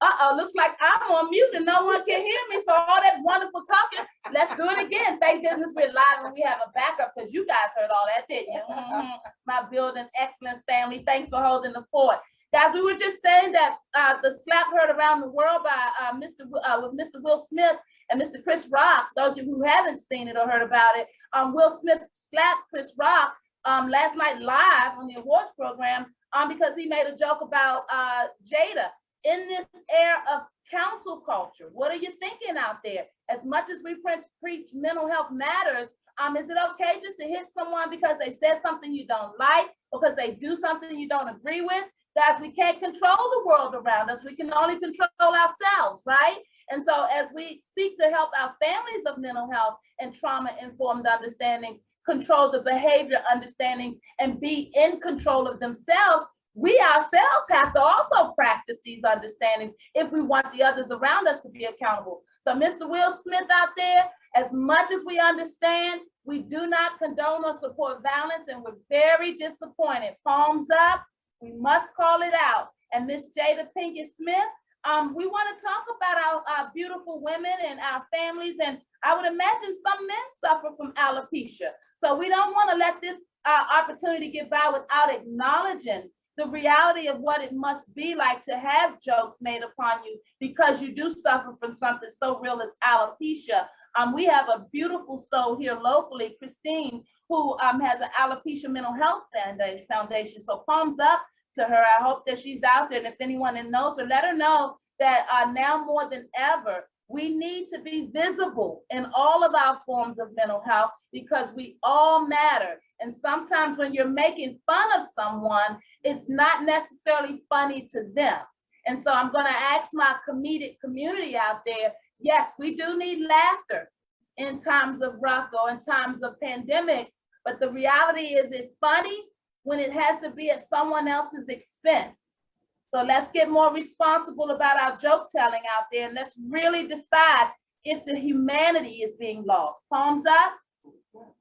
Uh-oh, looks like I'm on mute and no one can hear me. So all that wonderful talking, let's do it again. Thank goodness we're live and we have a backup because you guys heard all that, didn't you? My building excellence family, thanks for holding the fort. Guys, we were just saying that the slap heard around the world by with Mr. Will Smith and Mr. Chris Rock. Those of you who haven't seen it or heard about it, Will Smith slapped Chris Rock last night live on the awards program because he made a joke about Jada. In this era of council culture, what are you thinking out there? As much as we preach mental health matters, is it okay just to hit someone because they said something you don't like, because they do something you don't agree with? Guys, we can't control the world around us. We can only control ourselves, right? And so as we seek to help our families of mental health and trauma-informed understandings control the behavior understandings and be in control of themselves, we ourselves have to also practice these understandings if we want the others around us to be accountable. So Mr. Will Smith out there, as much as we understand, we do not condone or support violence, and we're very disappointed. Palms up, we must call it out. And Miss Jada Pinkett Smith, we want to talk about our beautiful women and our families, and I would imagine some men suffer from alopecia. So we don't want to let this opportunity get by without acknowledging the reality of what it must be like to have jokes made upon you because you do suffer from something so real as alopecia. We have a beautiful soul here locally, Christine, who has an alopecia mental health foundation. So palms up to her. I hope that she's out there. And if anyone knows her, let her know that now more than ever, we need to be visible in all of our forms of mental health because we all matter. And sometimes when you're making fun of someone, it's not necessarily funny to them. And so I'm going to ask my comedic community out there, yes, we do need laughter in times of rough or in times of pandemic, but the reality is it's funny when it has to be at someone else's expense. So let's get more responsible about our joke telling out there, and let's really decide if the humanity is being lost. Palms up.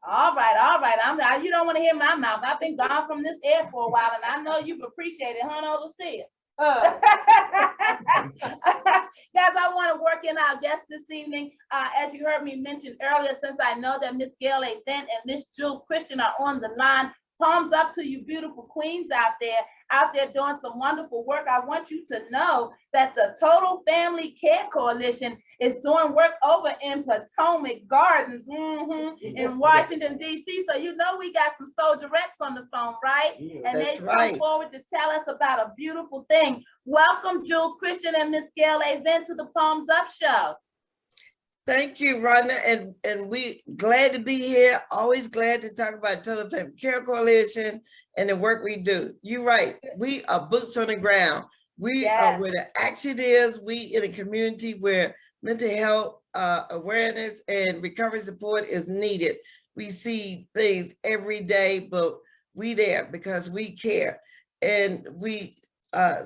All right. You don't want to hear my mouth. I've been gone from this air for a while, and I know you've appreciated, huh, Overseer? Guys, I want to work in our guests this evening. As you heard me mention earlier, since I know that Miss Gail A. Vent and Miss Jules Christian are on the line, palms up to you beautiful queens out there doing some wonderful work. I want you to know that the Total Family Care Coalition is doing work over in Potomac Gardens in Washington, D.C. So you know we got some soldier reps on the phone, right? Yeah, and they come forward to tell us about a beautiful thing. Welcome, Jules Christian and Miss Gail A. Vent to the Palms Up Show. Thank you, Rhonda, and we glad to be here. Always glad to talk about Total Family Care Coalition and the work we do. You're right. We are boots on the ground. We are where the action is. We in a community where mental health awareness and recovery support is needed. We see things every day, but we there because we care. And we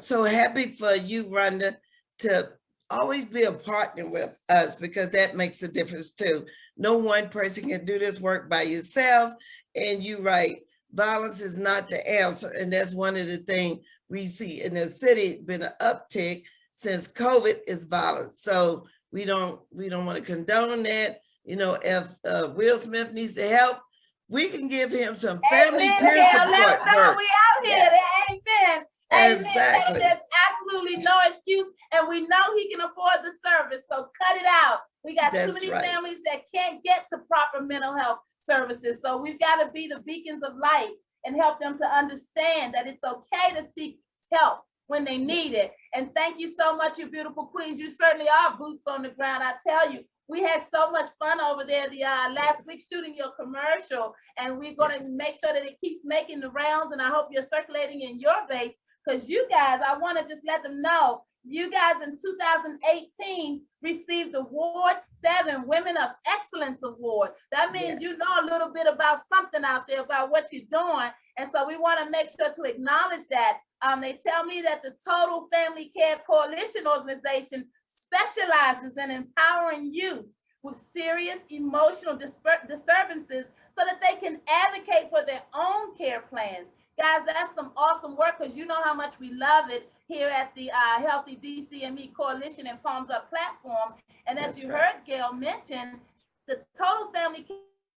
so happy for you, Rhonda, to always be a partner with us because that makes a difference too. No one person can do this work by yourself. And you're right, violence is not the answer. And that's one of the things we see in the city, been an uptick since COVID is violence. So we don't want to condone that. You know, if Will Smith needs to help, we can give him some family peer support work. We out here. Amen. Exactly. There's absolutely no excuse, and we know he can afford the service, so cut it out. We got too many families that can't get to proper mental health services, so we've got to be the beacons of light and help them to understand that it's okay to seek help when they need it. And thank you so much, you beautiful queens. You certainly are boots on the ground. I tell you, we had so much fun over there the last week shooting your commercial, and we're going to make sure that it keeps making the rounds, and I hope you're circulating in your base. Because you guys, I want to just let them know, you guys in 2018 received Award 7 Women of Excellence Award. That means you know a little bit about something out there about what you're doing. And so we want to make sure to acknowledge that. They tell me that the Total Family Care Coalition organization specializes in empowering youth with serious emotional disturbances so that they can advocate for their own care plans, Guys, that's some awesome work because you know how much we love it here at the Healthy DCME Coalition and Palms Up platform. And as you heard Gail mention, the Total Family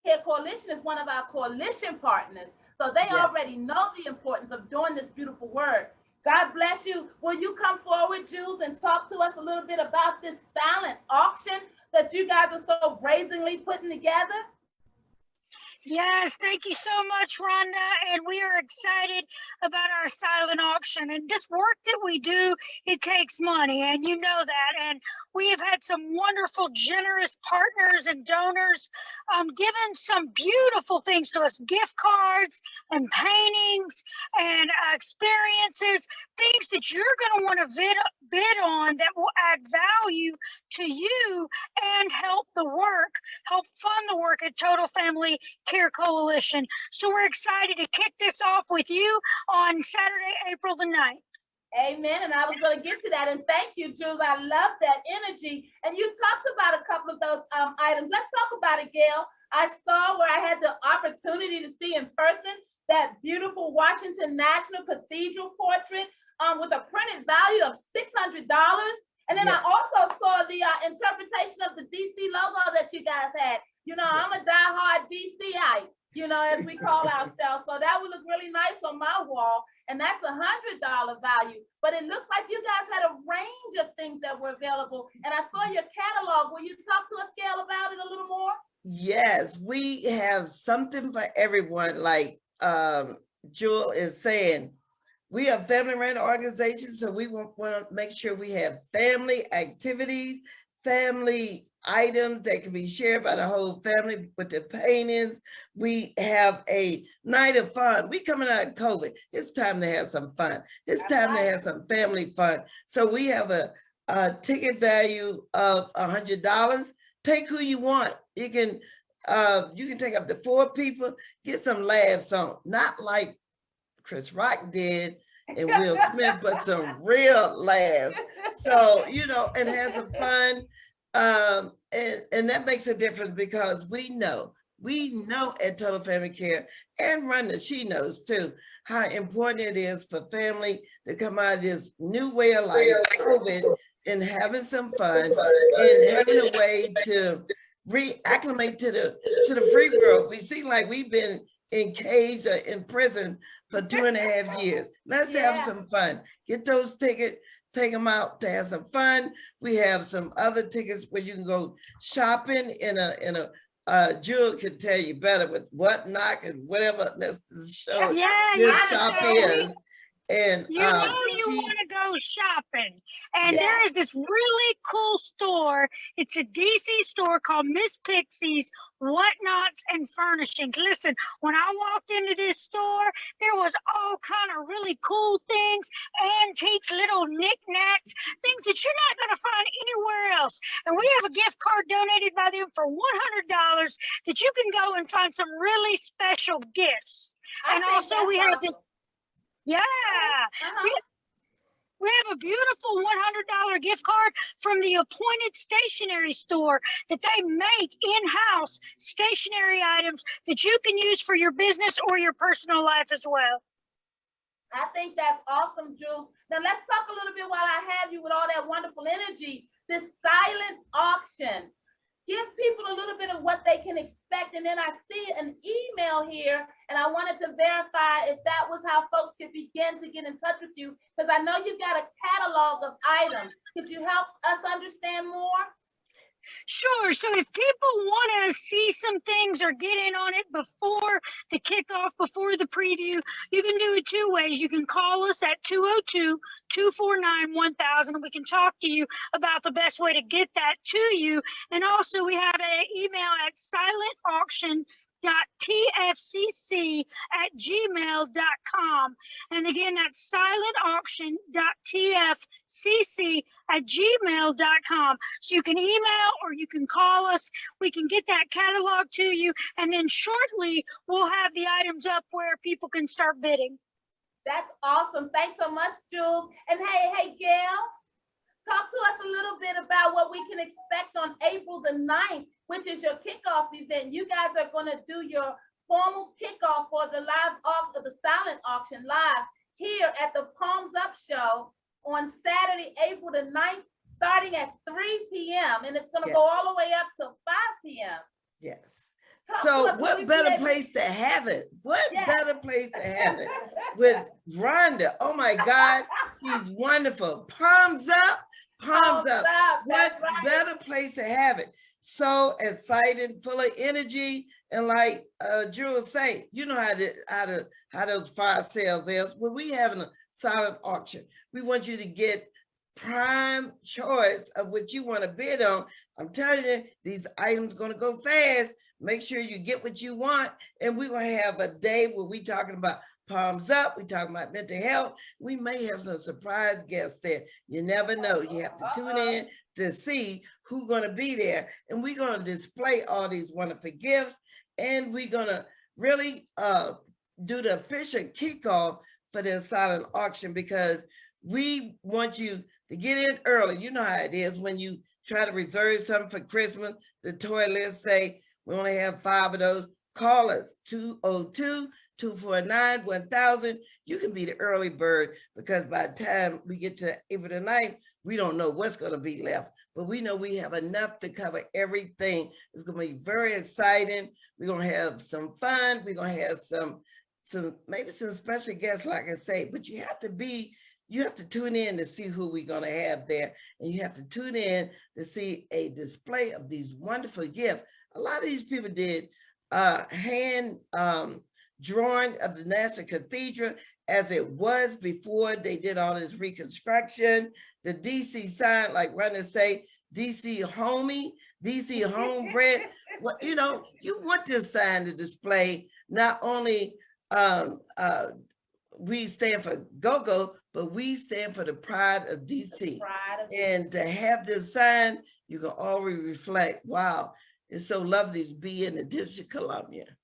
Care Coalition is one of our coalition partners. So they already know the importance of doing this beautiful work. God bless you. Will you come forward, Jules, and talk to us a little bit about this silent auction that you guys are so brazenly putting together? Yes, thank you so much, Rhonda. And we are excited about our silent auction. And this work that we do, it takes money, and you know that. And we have had some wonderful, generous partners and donors giving some beautiful things to us, gift cards and paintings and experiences, things that you're going to want to bid on that will add value to you and help fund the work at Total Family Care Coalition. So we're excited to kick this off with you on Saturday, April the 9th. Amen. And I was going to get to that. And thank you, Jules. I love that energy. And you talked about a couple of those items. Let's talk about it, Gail. I saw where I had the opportunity to see in person that beautiful Washington National Cathedral portrait with a printed value of $600. And then I also saw the interpretation of the DC logo that you guys had. You know, I'm a diehard DCite, you know, as we call ourselves. So that would look really nice on my wall. And that's $100 value. But it looks like you guys had a range of things that were available. And I saw your catalog. Will you talk to us, Gail, about it a little more? Yes, we have something for everyone. Like Jewel is saying, we are family run organizations, so we want to make sure we have family activities, family items that can be shared by the whole family with the paintings. We have a night of fun. We coming out of COVID. It's time to have some fun. It's time to have some family fun. So we have a ticket value of $100. Take who you want. You can take up to 4 people, get some laughs on, not like Chris Rock did and Will Smith, but some real laughs. So, you know, and have some fun. And that makes a difference because we know at Total Family Care, and Rhonda, she knows too, how important it is for family to come out of this new way of life, COVID, and having some fun and having a way to reacclimate to the free world. We seem like we've been in cage or in prison for 2.5 years. Let's have some fun. Get those tickets, take them out to have some fun. We have some other tickets where you can go shopping in a Jewel can tell you better with Whatnot and whatever this show shop is. And you know you want to go shopping. And there is this really cool store. It's a DC store called Miss Pixie's Whatnots and Furnishings. Listen, when I walked into this store, there was all kind of really cool things, antiques, little knickknacks, things that you're not going to find anywhere else. And we have a gift card donated by them for $100 that you can go and find some really special gifts. And also we have this. We have a beautiful $100 gift card from the Appointed Stationery Store that they make in-house stationery items that you can use for your business or your personal life as well. I think that's awesome, Jules. Now let's talk a little bit while I have you with all that wonderful energy, this silent auction. Give people a little bit of what they can expect. And then I see an email here, and I wanted to verify if that was how folks could begin to get in touch with you, because I know you've got a catalog of items. Could you help us understand more? Sure. So if people want to see some things or get in on it before the kickoff, before the preview, you can do it 2 ways. You can call us at 202-249-1000, and we can talk to you about the best way to get that to you. And also we have an email at silentauction.tfcc@gmail.com. And again, that's silentauction.tfcc@gmail.com. So you can email or you can call us. We can get that catalog to you. And then shortly, we'll have the items up where people can start bidding. That's awesome. Thanks so much, Jules. And hey, Gail, talk to us a little bit about what we can expect on April the 9th, which is your kickoff event. You guys are going to do your formal kickoff for the live auction, the silent auction live here at the Palms Up Show on Saturday, April the 9th, starting at 3 p.m. And it's going to go Yes. all the way up to 5 p.m. Yes. Talk to So us, will we what be better able- place to have it? What Yeah. better place to have it with Rhonda? Oh my God, she's wonderful. Palms up, palms up. What What better place to have it? So excited, full of energy, and like Jules say, you know how those fire sales is. When we having a silent auction, we want you to get prime choice of what you want to bid on. I'm telling you, these items going to go fast. Make sure you get what you want, and we're going to have a day where we talking about palms up. We talking about mental health. We may have some surprise guests there. You never know. You have to tune in to see who's going to be there, and we're going to display all these wonderful gifts, and we're going to really do the official kickoff for the silent auction, because we want you to get in early. You know how it is when you try to reserve something for Christmas. The toilets say we only have 5 of those. Call us 202-249-1000. You can be the early bird, because by the time we get to April the 9th, we don't know what's going to be left, but we know we have enough to cover everything. It's going to be very exciting. We're going to have some fun. We're going to have some maybe some special guests, like I say, but you have to tune in to see who we're going to have there. And you have to tune in to see a display of these wonderful gifts. A lot of these people did hand drawing of the National Cathedral as it was before they did all this reconstruction. The DC sign, like Rhonda say, DC homie, DC homebred. Well, you know, you want this sign to display not only we stand for go-go, but we stand for the pride of DC. And to have this sign, you can always reflect, wow, it's so lovely to be in the District of Columbia.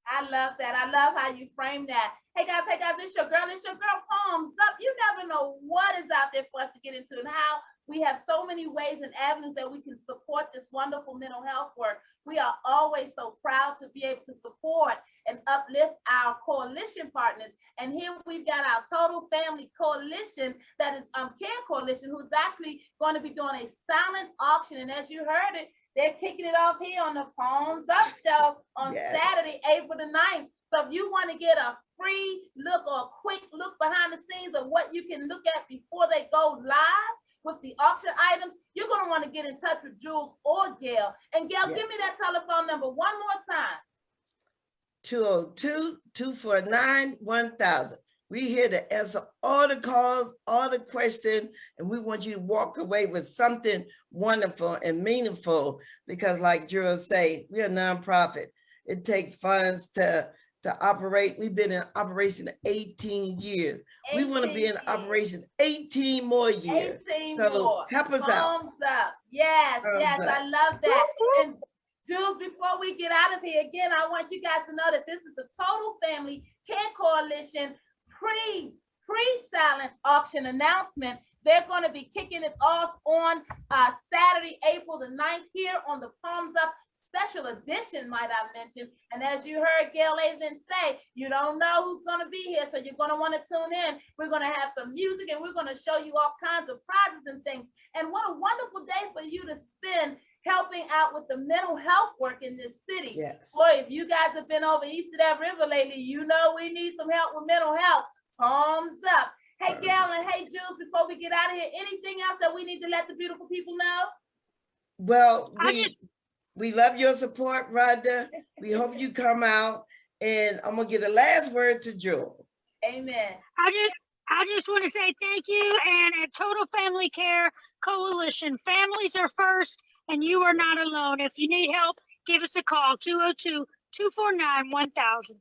I love that. I love how you frame that. Hey guys, it's your girl, Palms Up. You never know what is out there for us to get into, and how we have so many ways and avenues that we can support this wonderful mental health work. We are always so proud to be able to support and uplift our coalition partners. And here we've got our Total Family Coalition, that is Care Coalition, who's actually going to be doing a silent auction. And as you heard it, they're kicking it off here on the Palms Up Show on Saturday, April the 9th. So if you want to get a free look or a quick look behind the scenes of what you can look at before they go live with the auction items, you're going to want to get in touch with Jules or Gail. And Gail, give me that telephone number one more time. 202-249-1000. We're here to answer all the calls, all the questions, and we want you to walk away with something wonderful and meaningful, because like Jules say, we're a nonprofit. It takes funds to operate. We've been in operation 18 years. We want to be in operation 18 more years. 18 so more. help us out. Thumbs up. Yes, yes, I love that. And Jules, before we get out of here, again, I want you guys to know that this is the Total Family Care Coalition pre-silent auction announcement. They're going to be kicking it off on Saturday, April the 9th here on the Palms Up special edition, might I mention. And as you heard Gail even say, you don't know who's going to be here, so you're going to want to tune in. We're going to have some music, and we're going to show you all kinds of prizes and things. And what a wonderful day for you to spend helping out with the mental health work in this city. Yes. Boy, if you guys have been over east of that river lately, you know we need some help with mental health. Palms up. Hey, Gail, and hey, Jules, before we get out of here, anything else that we need to let the beautiful people know? Well, we love your support, Rhonda. We hope you come out, and I'm gonna give the last word to Jules. Amen. I just want to say thank you, and at Total Family Care Coalition, families are first, and you are not alone. If you need help, give us a call, 202-249-1000.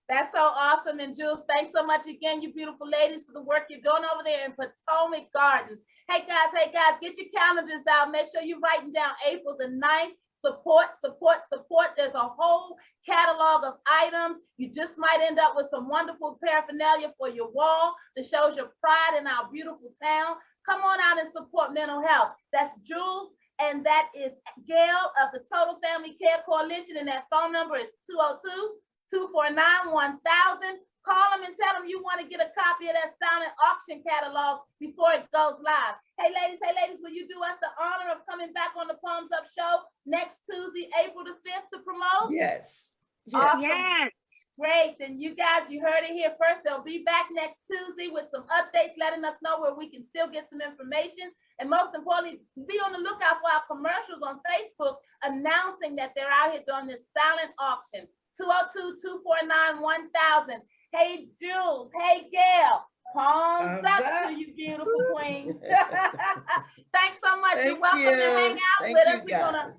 That's so awesome. And Jules, thanks so much again, you beautiful ladies, for the work you're doing over there in Potomac Gardens. Hey guys, get your calendars out. Make sure you're writing down April the 9th. Support. There's a whole catalog of items. You just might end up with some wonderful paraphernalia for your wall that shows your pride in our beautiful town. Come on out and support mental health. That's Jules, and that is Gail of the Total Family Care Coalition, and that phone number is 249-1000. Call them and tell them you want to get a copy of that silent auction catalog before it goes live. Hey ladies, will you do us the honor of coming back on the Palms Up Show next Tuesday, April the 5th to promote? Yes. Awesome. Yes. Great. Then you guys, you heard it here first. They'll be back next Tuesday with some updates, letting us know where we can still get some information. And most importantly, be on the lookout for our commercials on Facebook announcing that they're out here doing this silent auction. 202-249-1000. Hey, Jules. Hey, Gail. Palms up to you, beautiful queens. Thanks so much. You're welcome to hang out with us. We're going to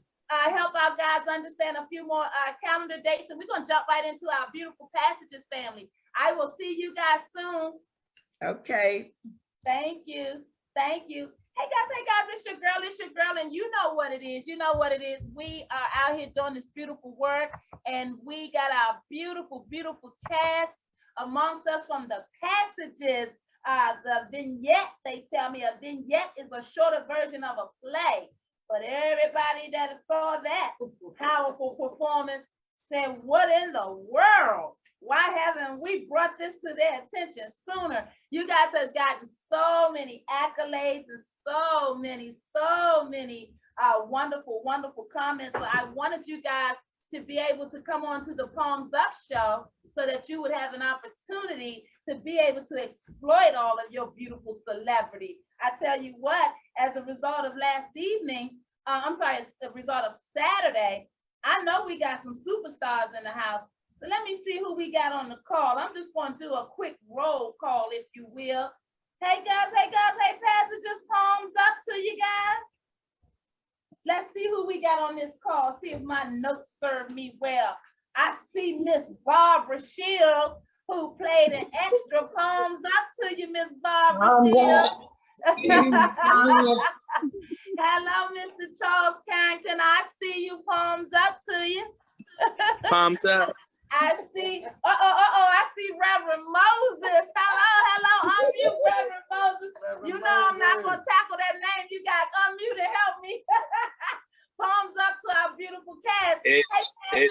help our guys understand a few more calendar dates, and we're going to jump right into our beautiful Passages family. I will see you guys soon. Okay. Thank you. Hey guys, it's your girl, and you know what it is. We are out here doing this beautiful work, and we got our beautiful cast amongst us from the Passages. The vignette, they tell me a vignette is a shorter version of a play. But everybody that saw that powerful performance said, what in the world? Why haven't we brought this to their attention sooner? You guys have gotten so many accolades and so many wonderful comments. So I wanted you guys to be able to come on to the Palms Up Show so that you would have an opportunity to be able to exploit all of your beautiful celebrity. I tell you what, as a result of last evening, as a result of Saturday, I know we got some superstars in the house. So let me see who we got on the call. I'm just going to do a quick roll call, if you will. Hey guys, hey Passages, palms up to you guys. Let's see who we got on this call. See if my notes serve me well. I see Miss Barbara Shields, who played an extra. Palms up to you, Miss Barbara Shields. Hello, Mr. Charles Carrington. I see you. Palms up to you. Palms up. I see. I see Reverend Moses. Hello. Unmute Reverend Moses. You know I'm not gonna tackle that name. You got unmute to help me. Palms up to our beautiful cast. It's a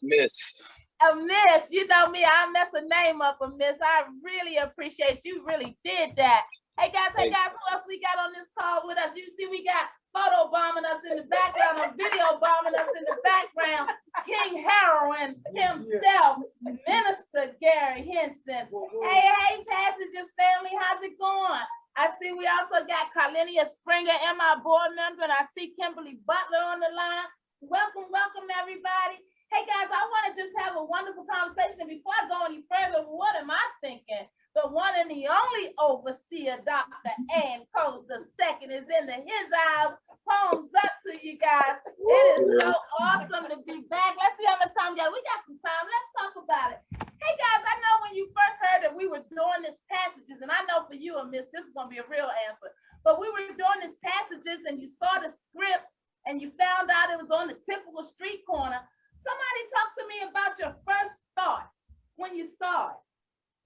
miss. A miss. You know me. I mess a name up, a miss. I really appreciate you. Really did that. Hey guys, who else we got on this call with us? You see, we got photo bombing us in the background, or video bombing us in the background. King Heroin himself, Minister Gary Henson. Hey, Passages family, how's it going? I see we also got Carlinia Springer, MI board member, and I see Kimberly Butler on the line. Welcome everybody. Hey guys, I want to just have a wonderful conversation. And before I go any further, what am I thinking? The one and the only overseer, Dr. Ann Coates II, is in his eyes. Palms up to you guys. It is so awesome to be back. Let's see how much time we got. We got some time. Let's talk about it. Hey guys, I know when you first heard that we were doing this Passages, and I know for you, Miss, this is gonna be a real answer. But we were doing this Passages, and you saw the script, and you found out it was on the typical street corner. Somebody talk to me about your first thoughts when you saw it.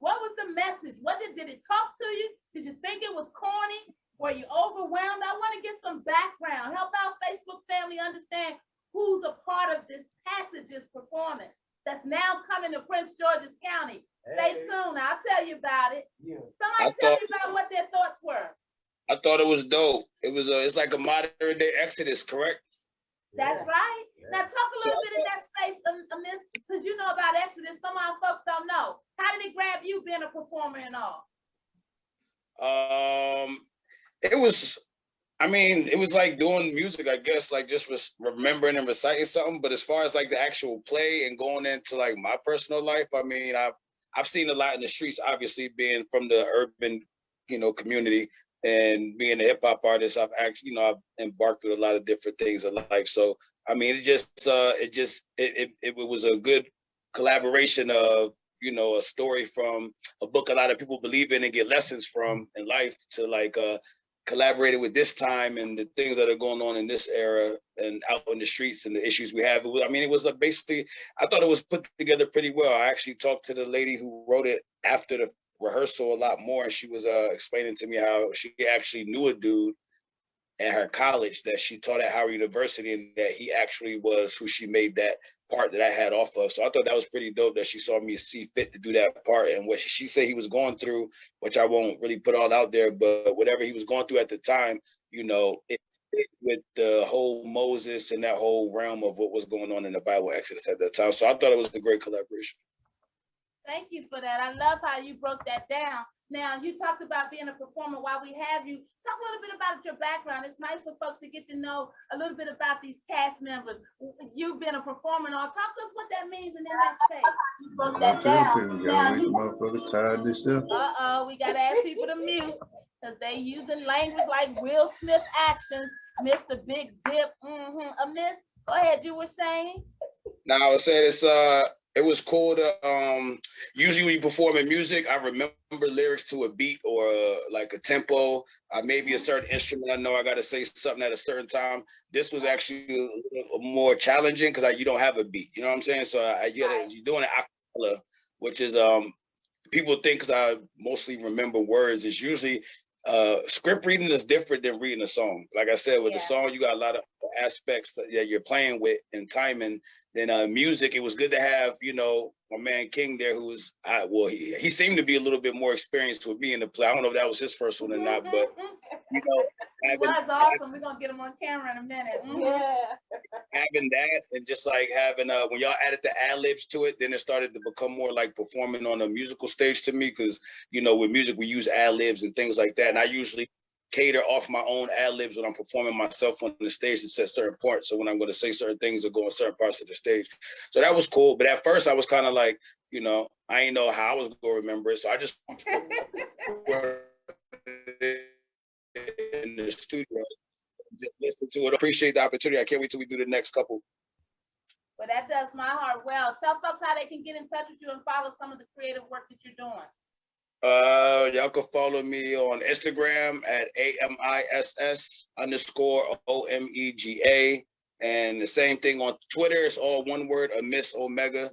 What was the message? Did it talk to you? Did you think it was corny? Were you overwhelmed? I want to get some background. Help our Facebook family understand who's a part of this Passages performance that's now coming to Prince George's County. Stay tuned. I'll tell you about it. Yeah. Somebody tell me about what their thoughts were. I thought it was dope. It's like a modern day Exodus, correct? That's right. Now talk a little bit in that space, Miss, because you know about Exodus. Some of our folks don't know. How did it grab you being a performer and all? It was like doing music, I guess, like just remembering and reciting something. But as far as like the actual play and going into like my personal life, I mean, I've seen a lot in the streets, obviously being from the urban, community. And being a hip hop artist, I've embarked with a lot of different things in life. So, I mean, it was a good collaboration of, a story from a book a lot of people believe in and get lessons from in life to like collaborating with this time and the things that are going on in this era and out in the streets and the issues we have. It was basically, I thought it was put together pretty well. I actually talked to the lady who wrote it after the rehearsal a lot more, and she was explaining to me how she actually knew a dude at her college that she taught at Howard University, and that he actually was who she made that part that I had off of. So I thought that was pretty dope that she saw me see fit to do that part. And what she said he was going through, which I won't really put all out there, but whatever he was going through at the time, you know, it fit with the whole Moses and that whole realm of what was going on in the Bible Exodus at that time. So I thought it was a great collaboration. Thank you for that. I love how you broke that down. Now, you talked about being a performer. While we have you, talk a little bit about your background. It's nice for folks to get to know a little bit about these cast members. You've been a performer and all. Talk to us what that means in that space. You broke that down. Now, Motherfucker tired this up. we got to ask people to mute because they using language like Will Smith actions, Mr. Big Dip. Amiss, go ahead, you were saying? Now, I was saying it was cool to usually when you perform in music, I remember lyrics to a beat or like a tempo, maybe a certain instrument. I know I got to say something at a certain time. This was actually a little more challenging because you don't have a beat. You know what I'm saying? So you're doing an acapella, which is people think because I mostly remember words. It's usually script reading is different than reading a song. Like I said, with the song, you got a lot of aspects that you're playing with and timing. Then music, it was good to have, you know, my man King there, who was, he seemed to be a little bit more experienced with me in the play. I don't know if that was his first one or not, but, you know. It was awesome. We're going to get him on camera in a minute. Having that and just like having, when y'all added the ad-libs to it, then it started to become more like performing on a musical stage to me because, you know, with music, we use ad-libs and things like that. And I usually cater off my own ad-libs when I'm performing myself on the stage to set certain parts. So when I'm going to say certain things or go on certain parts of the stage. So that was cool. But at first I was kind of like, you know, I didn't know how I was going to remember it. So I just in the studio, just listen to it. Appreciate the opportunity. I can't wait till we do the next couple. Well, that does my heart well. Tell folks how they can get in touch with you and follow some of the creative work that you're doing. Y'all can follow me on Instagram at AMISS_OMEGA. And the same thing on Twitter. It's all one word, Amiss Omega.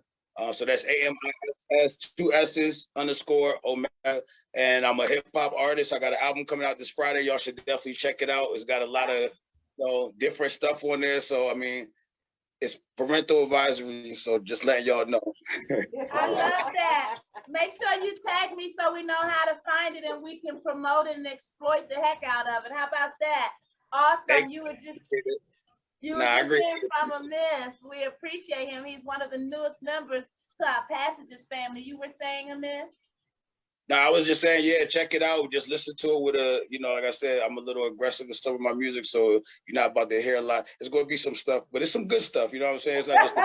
So that's AMISS, 2 S's _Omega. And I'm a hip hop artist. I got an album coming out this Friday. Y'all should definitely check it out. It's got a lot of, you know, different stuff on there. So, I mean, it's parental advisory, so just letting y'all know. I love that. Make sure you tag me so we know how to find it and we can promote it and exploit the heck out of it. How about that? Awesome. You were just hearing from Amiss. We appreciate him. He's one of the newest members to our Passages family. You were saying, Amiss? No, I was just saying, yeah, check it out. Just listen to it with a, you know, like I said, I'm a little aggressive with some of my music, so you're not about to hear a lot. It's going to be some stuff, but it's some good stuff. You know what I'm saying? It's not just.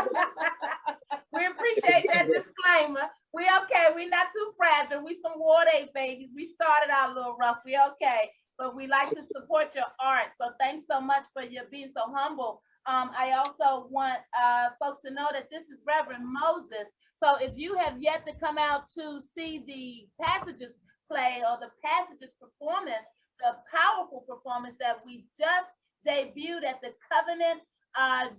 We appreciate that disclaimer. We okay. We're not too fragile. We some Ward 8 babies. We started out a little rough. We okay, but we like to support your art. So thanks so much for your being so humble. I also want folks to know that this is Reverend Moses. So if you have yet to come out to see the Passages play or the Passages performance, the powerful performance that we just debuted at the Covenant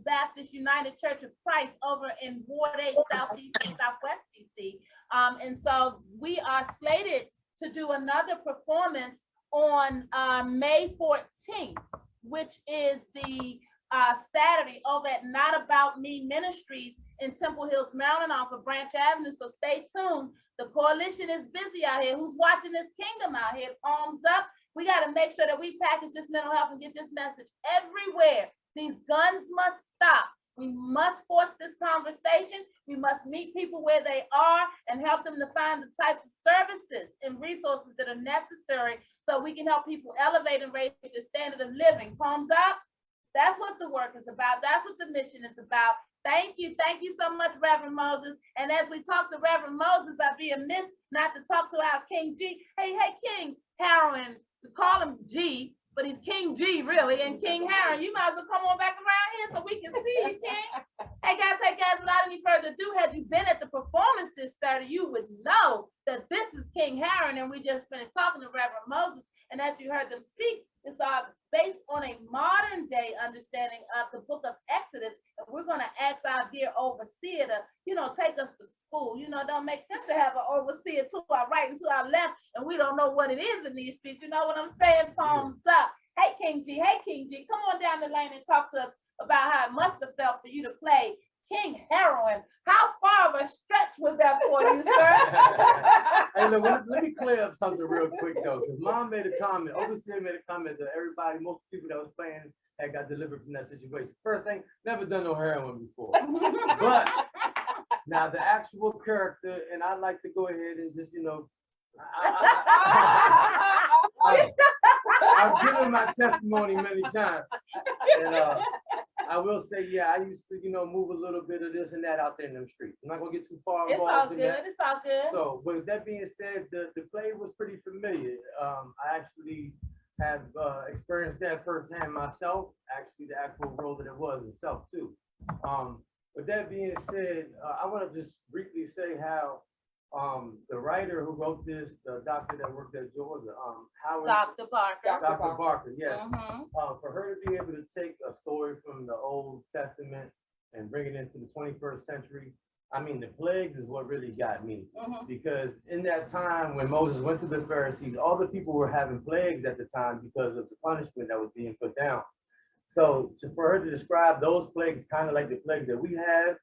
Baptist United Church of Christ over in Ward 8, Southeast and Southwest DC. And so we are slated to do another performance on May 14th, which is the Saturday over at Not About Me Ministries in Temple Hills, Maryland, off of Branch Avenue. So stay tuned. The coalition is busy out here. Who's watching this kingdom out here? Palms up. We got to make sure that we package this mental health and get this message everywhere. These guns must stop. We must force this conversation. We must meet people where they are and help them to find the types of services and resources that are necessary so we can help people elevate and raise their standard of living. Palms up. That's what the work is about. That's what the mission is about. Thank you so much, Reverend Moses. And as we talk to Reverend Moses, I'd be amiss not to talk to our King G. Hey, King Heron. We call him G, but he's King G, really. And King Heron, you might as well come on back around here so we can see you, King. Hey, guys, without any further ado, had you been at the performance this Saturday, you would know that this is King Heron, and we just finished talking to Reverend Moses. And as you heard them speak, it's based on a modern day understanding of the book of Exodus. And we're going to ask our dear overseer to, take us to school. It don't make sense to have an overseer to our right and to our left, and we don't know what it is in these streets. You know what I'm saying? Palms up. Hey, King G. Hey, King G. Come on down the lane and talk to us about how it must have felt for you to play King Heroin. How far of a stretch was that for you, sir? Hey, look, let me clear up something real quick though, because Mom made a comment, Overseer made a comment that everybody, most people that was playing had got delivered from that situation. First thing, never done no heroin before. But now the actual character, and I'd like to go ahead and just, you know, I've given my testimony many times. And I will say, yeah, I used to, you know, move a little bit of this and that out there in them streets. I'm not gonna get too far It's all involved in good. that. It's all good. So, with that being said, the play was pretty familiar. I actually have experienced that firsthand myself. Actually, the actual role that it was itself too. With that being said, I want to just briefly say how the writer who wrote this, the doctor that worked at Georgia, Howard, Dr. Parker. Dr. Barker, yes. Mhm. For her to be able to take a story from the Old Testament and bring it into the 21st century, I mean, the plagues is what really got me. Mhm. Because in that time when Moses went to the Pharisees, all the people were having plagues at the time because of the punishment that was being put down. So for her to describe those plagues, kind of like the plagues that we have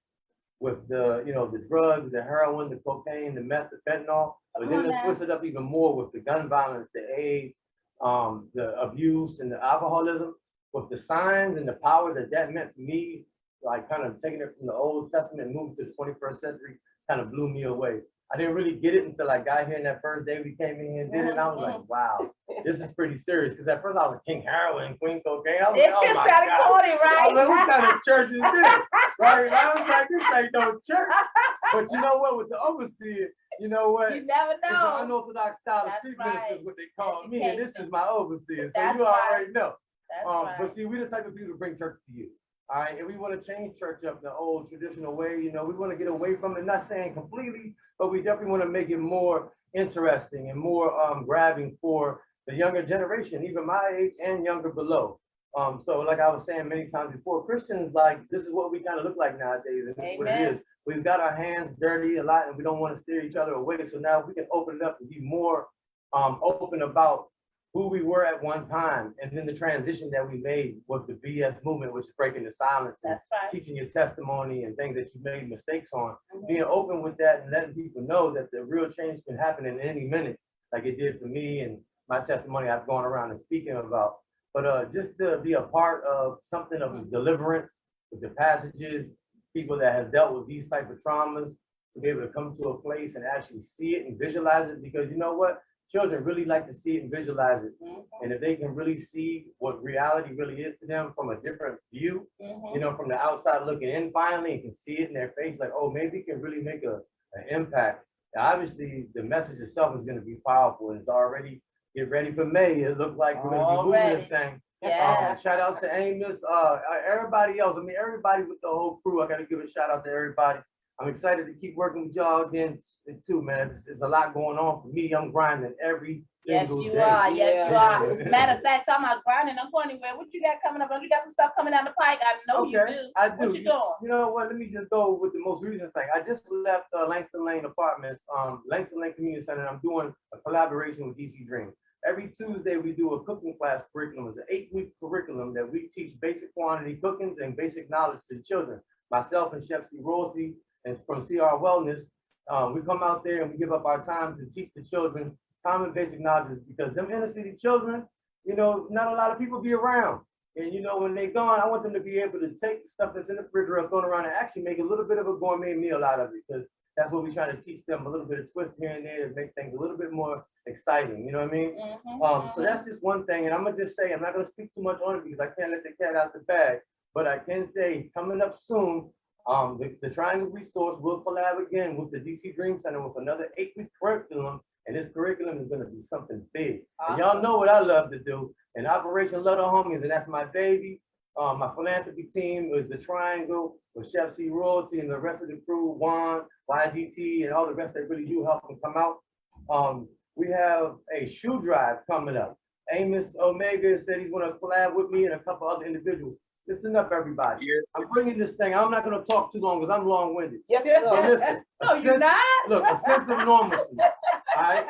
with the, you know, the drugs, the heroin, the cocaine, the meth, the fentanyl, but then to twist it up even more with the gun violence, the AIDS, the abuse and the alcoholism, with the signs and the power that that meant for me, like kind of taking it from the Old Testament and moving to the 21st century, kind of blew me away. I didn't really get it until I got here, and that first day we came in here and did it, and I was like, wow, this is pretty serious. Because at first I was King Heroin, Queen Cocaine. I was like, oh my sounded God. corny, I right? was like, what kind of church is this? Right? I was like, this ain't no church. But you know what? With the overseer, you know what? You never It's an know. unorthodox style of That's street right. minister is what they call me, and this is my overseer. So That's you already know. That's right. But see, we're the type of people who bring church to you. All right, and we want to change church up the old traditional way. You know, we want to get away from it, not saying completely, but we definitely want to make it more interesting and more grabbing for the younger generation, even my age and younger below. So like I was saying many times before, Christians, like, this is what we kind of look like nowadays, and this is what it is. We've got our hands dirty a lot, and we don't want to steer each other away. So now we can open it up and be more open about who we were at one time, and then the transition that we made with the BS movement, which is breaking the silence and That's right. teaching your testimony and things that you made mistakes on. Mhm. Being open with that and letting people know that the real change can happen in any minute, like it did for me and my testimony I've gone around and speaking about. But just to be a part of something of a deliverance with the passages, people that have dealt with these type of traumas, to be able to come to a place and actually see it and visualize it, because you know what? Children really like to see it and visualize it. Mhm. And if they can really see what reality really is to them from a different view, Mhm. you know, from the outside looking in finally, and can see it in their face, like, oh, maybe it can really make an impact. Now, obviously, the message itself is going to be powerful, and it's already, get ready for May. It looks like we're going to be moving this thing. Yeah. Shout out to Amos, everybody else. I mean, everybody with the whole crew. I got to give a shout out to everybody. I'm excited to keep working with y'all again too, man. It's a lot going on for me. I'm grinding every Yes, single you day. are. Yes, you Yeah. are. Matter of fact, talking about grinding, I'm going anywhere. What you got coming up? You got some stuff coming down the pike. I know you Okay, do. I What do. you doing? You know what? Let me just go with the most recent thing. I just left Langston Lane Apartments, Langston Lane Community Center, and I'm doing a collaboration with DC Dream. Every Tuesday, we do a cooking class curriculum. It's an 8-week curriculum that we teach basic quantity cookings and basic knowledge to the children. Myself and Chef C. Royalty, and from CR Wellness, we come out there and we give up our time to teach the children common basic knowledge, because them inner city children, you know, not a lot of people be around. And you know, when they're gone, I want them to be able to take stuff that's in the refrigerator, thrown around, and actually make a little bit of a gourmet meal out of it, because that's what we try to teach them, a little bit of twist here and there to make things a little bit more exciting. You know what I mean? So that's just one thing, and I'm gonna just say, I'm not gonna speak too much on it because I can't let the cat out the bag, but I can say coming up soon, the Triangle Resource will collab again with the DC Dream Center with another 8-week curriculum, and this curriculum is gonna be something big. And y'all know what I love to do, and Operation Love the Homies, and that's my baby. My philanthropy team is the Triangle with Chef C. Royalty and the rest of the crew, Juan, YGT, and all the rest that really do help them come out. We have a shoe drive coming up. Amos Omega said he's gonna collab with me and a couple other individuals. Listen up, everybody. I'm bringing this thing. I'm not gonna talk too long because I'm long-winded. Yes, But listen, No, you're not. look, a sense of normalcy. All right.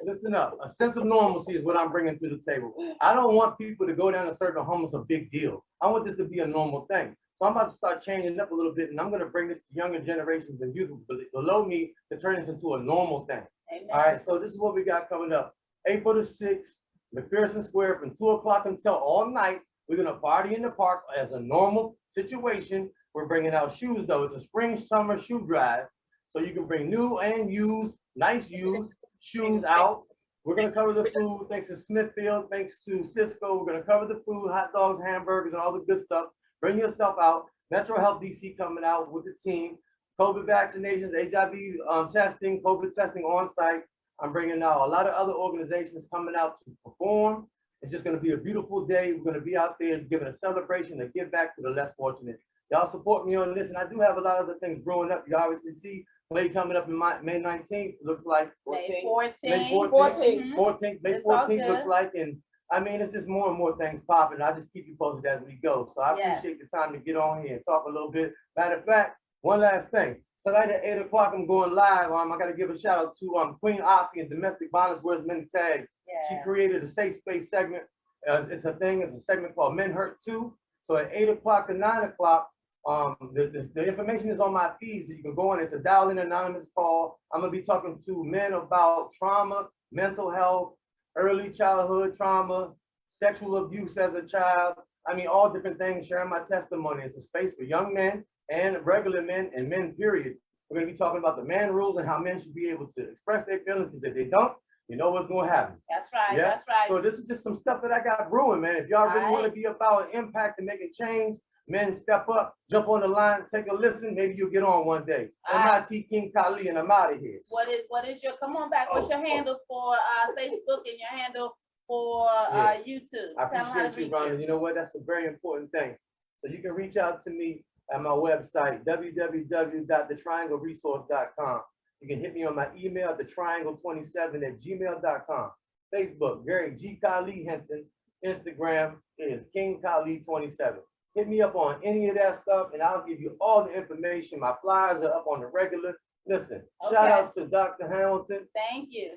Listen up. A sense of normalcy is what I'm bringing to the table. I don't want people to go down a certain home as a big deal. I want this to be a normal thing. So I'm about to start changing up a little bit, and I'm going to bring this to younger generations and youth below me to turn this into a normal thing. Amen. All right, so this is what we got coming up. April the 6th, McPherson Square from 2 o'clock until all night. We're gonna party in the park as a normal situation. We're bringing out shoes though. It's a spring, summer shoe drive. So you can bring new and used, nice used shoes out. We're gonna cover the food, thanks to Smithfield, thanks to Cisco. We're gonna cover the food, hot dogs, hamburgers, and all the good stuff. Bring yourself out. Metro Health DC coming out with the team. COVID vaccinations, HIV testing, COVID testing on site. I'm bringing out a lot of other organizations coming out to perform. It's just going to be a beautiful day. We're going to be out there giving a celebration to give back to the less fortunate. Y'all support me on this, and I do have a lot of other things brewing up. You obviously see play coming up in May 19th. Looks like May 14th. 14th. May 14th. 14th. May It's all 14th looks good. like, and I mean, it's just more and more things popping. I just keep you posted as we go. So I Yes. appreciate the time to get on here and talk a little bit. Matter of fact, one last thing. Tonight at 8 o'clock, I'm going live. I got to give a shout out to Queen Afi and Domestic Violence Wears Many Tags. She Yeah. created a safe space segment. It's a segment called Men Hurt Too. So at 8 o'clock to 9 o'clock, the information is on my feed, so you can go in. It's a dial-in anonymous call. I'm gonna be talking to men about trauma, mental health, early childhood trauma, sexual abuse as a child. I mean, all different things, sharing my testimony. It's a space for young men and regular men and men, period. We're gonna be talking about the man rules and how men should be able to express their feelings, because if they don't, you know what's gonna happen. That's right. Yeah. That's right. So this is just some stuff that I got brewing, man. If y'all really want to Alright. be about impact and making change, men step up, jump on the line, take a listen. Maybe you'll get on one day. I'm Alright. not T King Kali, and I'm out of here. What is your, come on back, what's your Oh. handle for Facebook and your handle for Yeah. YouTube? I Tell them how to appreciate you, reach Rhonda. You know what? That's a very important thing. So you can reach out to me at my website, www.thetriangleresource.com. You can hit me on my email, thetriangle27@gmail.com. Facebook, Gary G. Kali Henson. Instagram is King Kali 27. Hit me up on any of that stuff, and I'll give you all the information. My flyers are up on the regular. Listen, shout Okay. out to Dr. Hamilton, Thank you.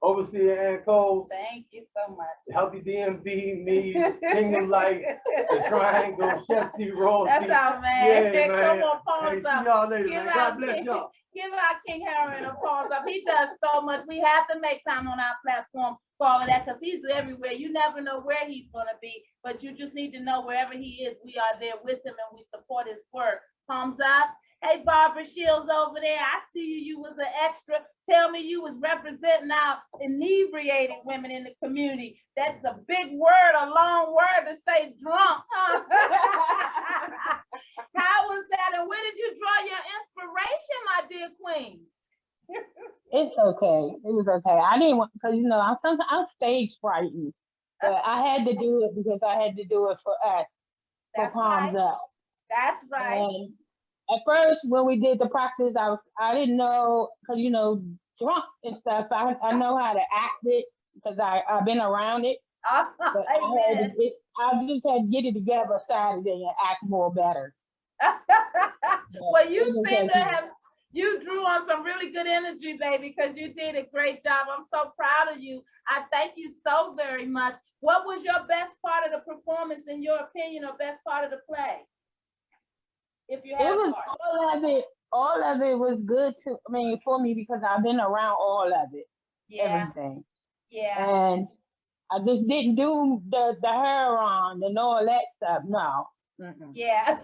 Overseer Ann Cole, Thank you so much. Healthy DMV, me, Kingdom Light, The Triangle, Chef C. Rose. That's our man. Yeah, man. Come on, Hey, palms see up. y'all later, Give man. out God bless King- y'all. Give our King Harry a palms up. He does so much. We have to make time on our platform for all of that, because he's everywhere. You never know where he's going to be, but you just need to know wherever he is, we are there with him and we support his work. Palms up. Hey, Barbara Shields over there. I see you. You was an extra. Tell me you was representing our inebriated women in the community. That's a big word, a long word to say drunk, huh? How was that? And where did you draw your inspiration, my dear queen? It's okay. It was okay. I didn't want, because I'm stage frightened, but I had to do it because I had to do it for us, for That's Palms right. Up. That's right. And at first, when we did the practice, I didn't know, because drunk and stuff. I know how to act it because I've been around it. But Amen. I just had to get it together Saturday and act more better. Well, you it was seem to okay. have, you drew on some really good energy, baby, because you did a great job. I'm so proud of you. I thank you so very much. What was your best part of the performance, in your opinion, or best part of the play? If you It have was part. all of it was good for me because I've been around all of it, Yeah, everything. yeah. And I just didn't do the heroin and all that stuff. No. Mm-mm. Yeah.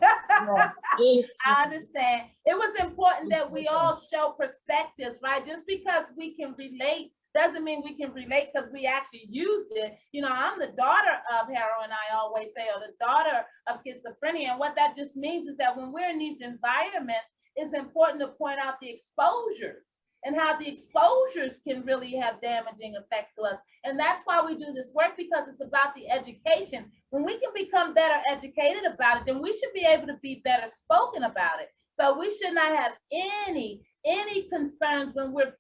No. It- I understand. It was important that we all show perspectives, right? Just because we can relate doesn't mean we can relate because we actually used it. I'm the daughter of heroin, I always say, or the daughter of schizophrenia. And what that just means is that when we're in these environments, it's important to point out the exposures and how the exposures can really have damaging effects to us. And that's why we do this work, because it's about the education. When we can become better educated about it, then we should be able to be better spoken about it. So we should not have any concerns when we're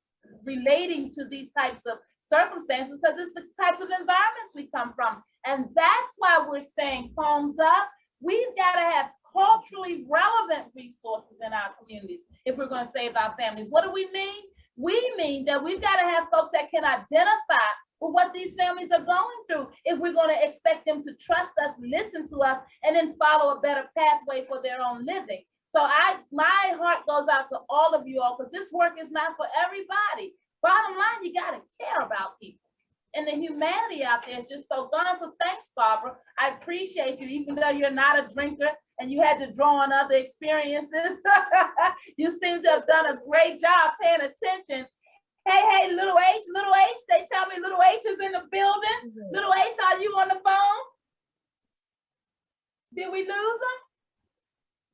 relating to these types of circumstances, because it's the types of environments we come from. And that's why we're saying palms up. We've got to have culturally relevant resources in our communities if we're going to save our families. What do we mean? We mean that we've got to have folks that can identify with what these families are going through if we're going to expect them to trust us, listen to us, and then follow a better pathway for their own living. So my heart goes out to all of you all, because this work is not for everybody. Bottom line, you got to care about people. And the humanity out there is just so gone. So thanks, Barbara. I appreciate you, even though you're not a drinker and you had to draw on other experiences. You seem to have done a great job paying attention. Hey, little H, they tell me little H is in the building. Little H, are you on the phone? Did we lose him?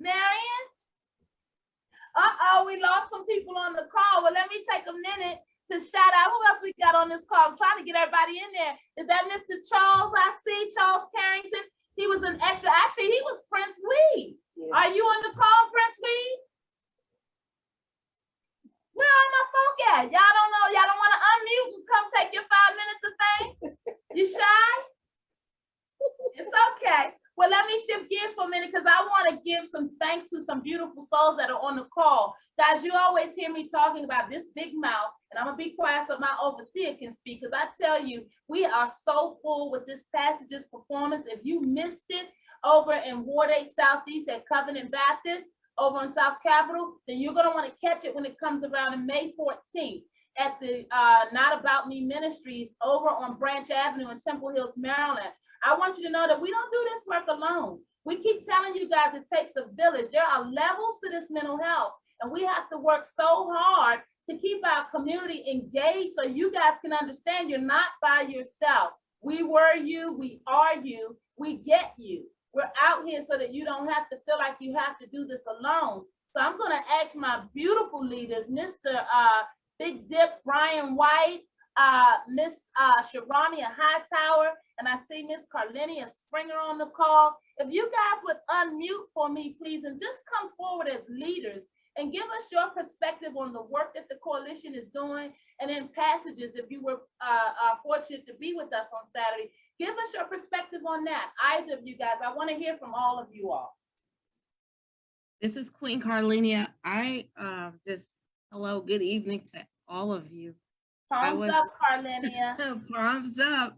Marion? Uh-oh, we lost some people on the call. Well, let me take a minute to shout out. Who else we got on this call? I'm trying to get everybody in there. Is that Mr. Charles? I see Charles Carrington. He was an extra. Actually, he was Prince Weed. Yeah. Are you on the call, Prince Weed? Where are my folk at? Y'all don't know. Y'all don't want to unmute and come take your 5 minutes of fame? You shy? It's okay. Well, let me shift gears for a minute, because I want to give some thanks to some beautiful souls that are on the call. Guys, you always hear me talking about this big mouth, and I'm going to be quiet so my overseer can speak, because I tell you, we are so full with this Passages performance. If you missed it over in Ward 8 Southeast at Covenant Baptist, over in South Capitol, then you're going to want to catch it when it comes around in May 14th at the Not About Me Ministries over on Branch Avenue in Temple Hills, Maryland. I want you to know that we don't do this work alone. We keep telling you guys it takes a village. There are levels to this mental health, and we have to work so hard to keep our community engaged so you guys can understand you're not by yourself. We were you, we are you, we get you. We're out here so that you don't have to feel like you have to do this alone. So I'm going to ask my beautiful leaders, Mr. Big Dip, Brian White, Miss Sharania Hightower, and I see Miss Carlinia Springer on the call. If you guys would unmute for me, please, and just come forward as leaders and give us your perspective on the work that the coalition is doing. And in Passages, if you were fortunate to be with us on Saturday, give us your perspective on that. Either of you guys, I want to hear from all of you all. This is Queen Carlinia. Hello, good evening to all of you. Palms up, Carlinia. Palms up.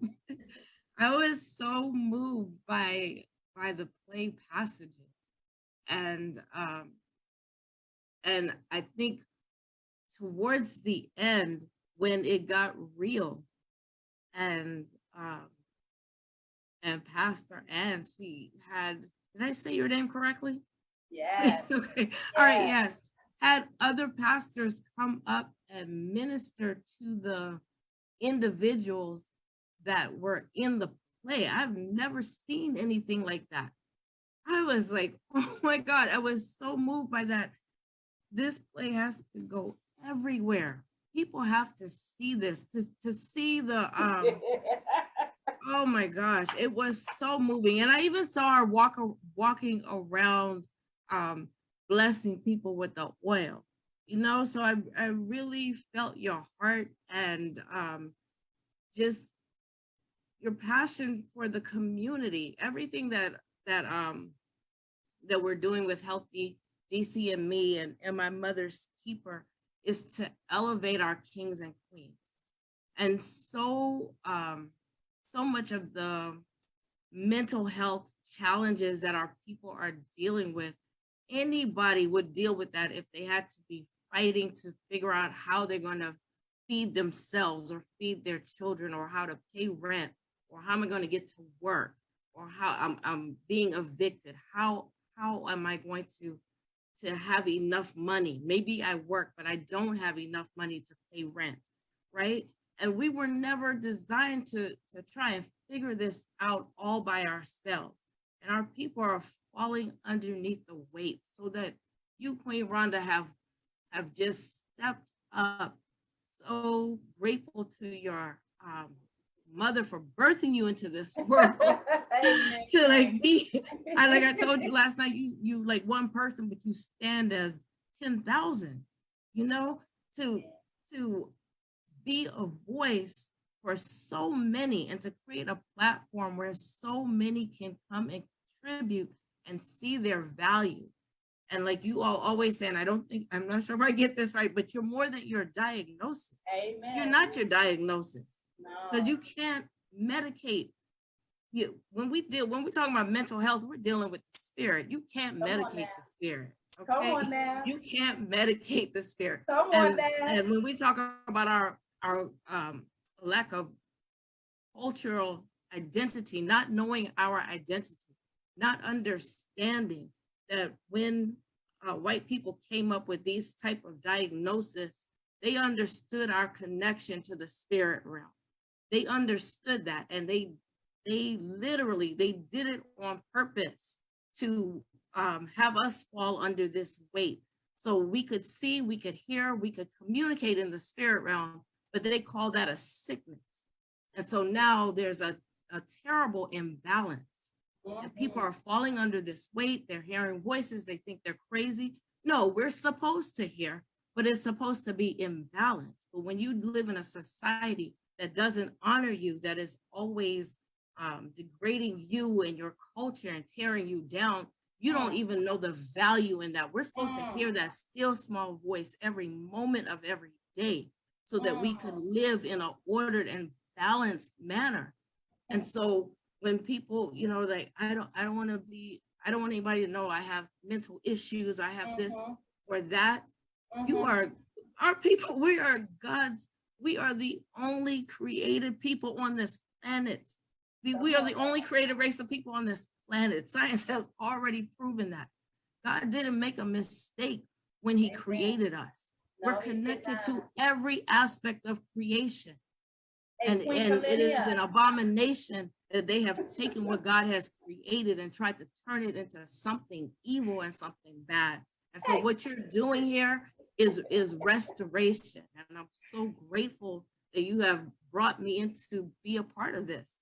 I was so moved by the play Passages, and I think towards the end when it got real, and Pastor Ann, she had, did I say your name correctly? Yes. Okay. Yes. All right. Yes. Had other pastors come up and minister to the individuals that were in the play. I've never seen anything like that. I was like, oh my God, I was so moved by that. This play has to go everywhere. People have to see this, to see the, oh my gosh, it was so moving. And I even saw her walking around, blessing people with the oil, you know, so I really felt your heart and just your passion for the community. Everything that we're doing with Healthy DC and Me and My Mother's Keeper is to elevate our kings and queens. And so much of the mental health challenges that our people are dealing with, anybody would deal with that if they had to be fighting to figure out how they're going to feed themselves or feed their children, or how to pay rent, or how am I going to get to work, or how I'm being evicted. How am I going to have enough money? Maybe I work, but I don't have enough money to pay rent, right? And we were never designed to try and figure this out all by ourselves. And our people are falling underneath the weight, so that you, Queen Rhonda, have just stepped up. So grateful to your mother for birthing you into this world. To like be, like I told you last night, you like one person, but you stand as 10,000. You know, to be a voice for so many, and to create a platform where so many can come and contribute and see their value. And like you all always say, and I'm not sure if I get this right, but you're more than your diagnosis. Amen. You're not your diagnosis, because No. you can't medicate. When we talk about mental health, we're dealing with the spirit. You can't Come on medicate now. the spirit. Come Okay? on now. You can't medicate the spirit. Come on And, now. and when we talk about our lack of cultural identity, not knowing our identity, not understanding that when white people came up with these type of diagnosis, they understood our connection to the spirit realm. They understood that, and they literally did it on purpose to have us fall under this weight. So we could see, we could hear, we could communicate in the spirit realm, but they call that a sickness. And so now there's a terrible imbalance. And people are falling under this weight. They're hearing voices. They think they're crazy. No, we're supposed to hear, but it's supposed to be imbalanced. But when you live in a society that doesn't honor you, that is always degrading you and your culture and tearing you down, you don't even know the value in that. We're supposed to hear that still small voice every moment of every day so that we could live in an ordered and balanced manner. And so when people, you know, like, I don't want anybody to know I have mental issues, I have this or that. You are our people. We are God's. We are the only created people on this planet. We are the only created race of people on this planet. Science has already proven that. God didn't make a mistake when he created us. We're connected to every aspect of creation. And it is an abomination that they have taken what God has created and tried to turn it into something evil and something bad. And so what you're doing here is restoration. And I'm so grateful that you have brought me in to be a part of this.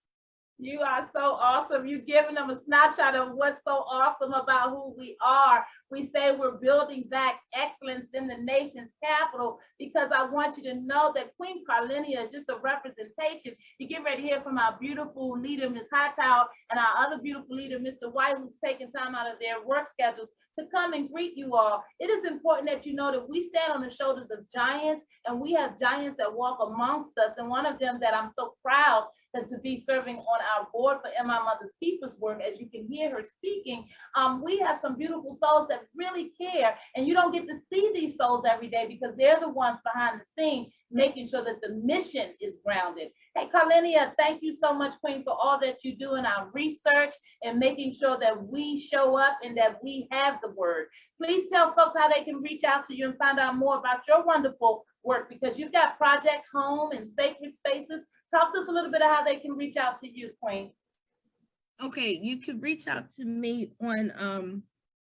You are so awesome. You're giving them a snapshot of what's so awesome about who we are. We say we're building back excellence in the nation's capital because I want you to know that Queen Carlinia is just a representation. You get ready to hear from our beautiful leader, Ms. Hightower, and our other beautiful leader, Mr. White, who's taking time out of their work schedules to come and greet you all. It is important that you know that we stand on the shoulders of giants, and we have giants that walk amongst us. And one of them that I'm so proud that to be serving on our board for In My Mother's Keepers work, as you can hear her speaking, we have some beautiful souls that really care, and you don't get to see these souls every day because they're the ones behind the scene making sure that the mission is grounded. Hey, Carlinia, thank you so much, Queen, for all that you do in our research and making sure that we show up and that we have the word. Please tell folks how they can reach out to you and find out more about your wonderful work, because you've got Project Home and Sacred Spaces. Talk to us a little bit of how they can reach out to you, Queen. Okay, you can reach out to me on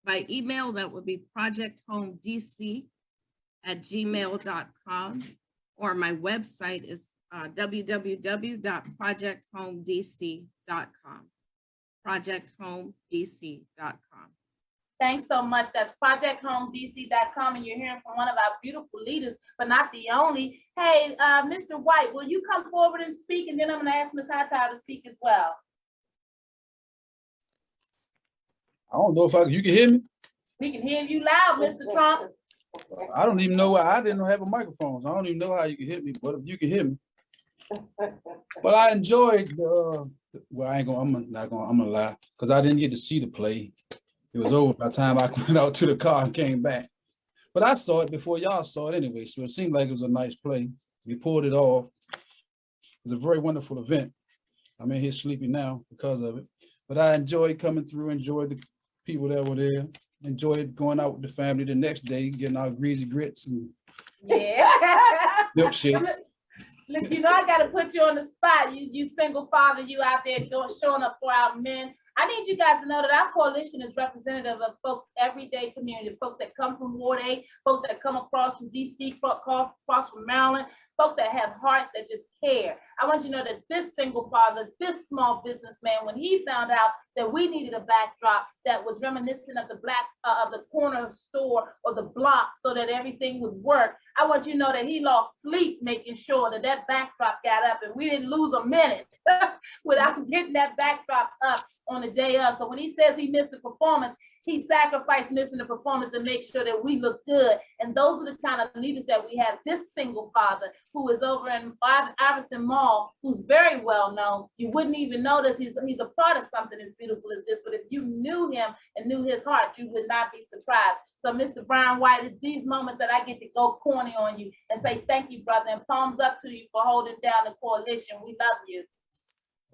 by email. That would be projecthomedc@gmail.com, or my website is www.projecthomedc.com. projecthomedc.com. Thanks so much. That's projecthomedc.com, and you're hearing from one of our beautiful leaders, but not the only. Hey, Mr. White, will you come forward and speak? And then I'm going to ask Ms. Hightower to speak as well. I don't know if you can hear me. We can hear you loud, Mr. Trump. I don't even know why I didn't have a microphone. So I don't even know how you can hear me, but if you can hear me. But I enjoyed the, well, I'm gonna lie, because I didn't get to see the play. It was over by the time I went out to the car and came back. But I saw it before y'all saw it anyway, so it seemed like it was a nice play. We pulled it off. It was a very wonderful event. I'm in here sleeping now because of it. But I enjoyed coming through, enjoyed the people that were there, enjoyed going out with the family the next day, getting our greasy grits and milkshakes. Look, you know, I got to put you on the spot. You single father, you out there showing up for our men. I need you guys to know that our coalition is representative of folks' everyday community, folks that come from Ward 8, folks that come across from DC, across from Maryland, folks that have hearts that just care. I want you to know that this single father, this small businessman, when he found out that we needed a backdrop that was reminiscent of the of the corner store or the block so that everything would work, I want you to know that he lost sleep making sure that that backdrop got up, and we didn't lose a minute without getting that backdrop up on the day of. So when he says he missed the performance, he sacrificed missing the performance to make sure that we look good. And those are the kind of leaders that we have. This single father who is over in Iverson Mall, who's very well known. You wouldn't even notice he's a part of something as beautiful as this, but if you knew him and knew his heart, you would not be surprised. So Mr. Brown White, it's these moments that I get to go corny on you and say thank you, brother, and palms up to you for holding down the coalition. We love you.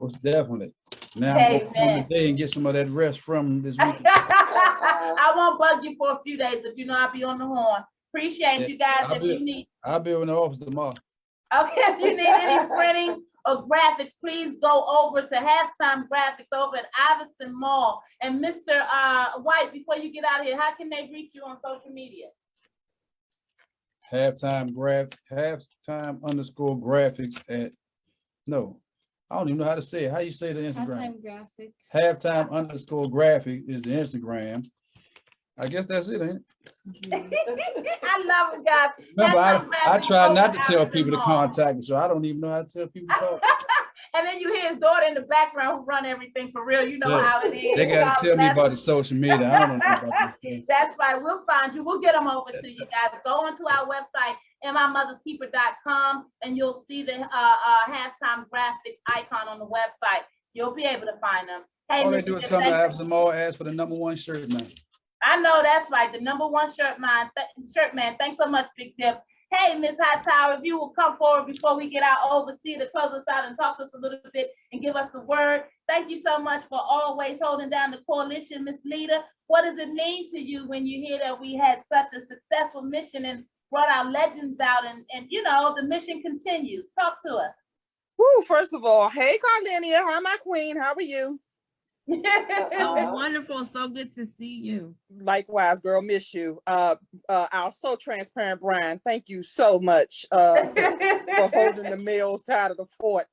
Most definitely. Now I'm going Amen. today and get some of that rest from this week. I won't bug you for a few days, but you know I'll be on the horn. Appreciate you guys. If you need, I'll be in the office tomorrow. okay, if you need any printing or graphics, please go over to Halftime Graphics over at Iverson Mall. And Mr. White, before you get out of here, how can they reach you on social media? Halftime_graphics at, no, I don't even know how to say it. How you say the Instagram? Halftime_graphic is the Instagram. I guess that's it, ain't it? I love it, guys. Remember, I try not to tell Iverson people to Mall. contact me, so I don't even know how to tell people to call. And then you hear his daughter in the background who run everything for real. You know Yeah. how it is. They got to tell me about the social media. I don't know about this thing. That's right. We'll find you. We'll get them over to you guys. Go onto our website, mymotherskeeper.com, and you'll see the Halftime Graphics icon on the website. You'll be able to find them. Hey, All they Mr. do is Jim, come to thank you. Iverson Mall, ask for the #1 shirt, man. I know that's right. The #1 shirt man. Thanks so much, Big Dip. Hey, Ms. Hightower, if you will come forward before we get our overseer to close us out and talk to us a little bit and give us the word. Thank you so much for always holding down the coalition, Ms. Leader. What does it mean to you when you hear that we had such a successful mission and brought our legends out and you know, the mission continues? Talk to us. Woo, first of all, hey, Carlinia, hi, my queen, how are you? Oh, wonderful. So good to see you. Likewise, girl, miss you. Our so transparent Brian, thank you so much for holding the male side of the fort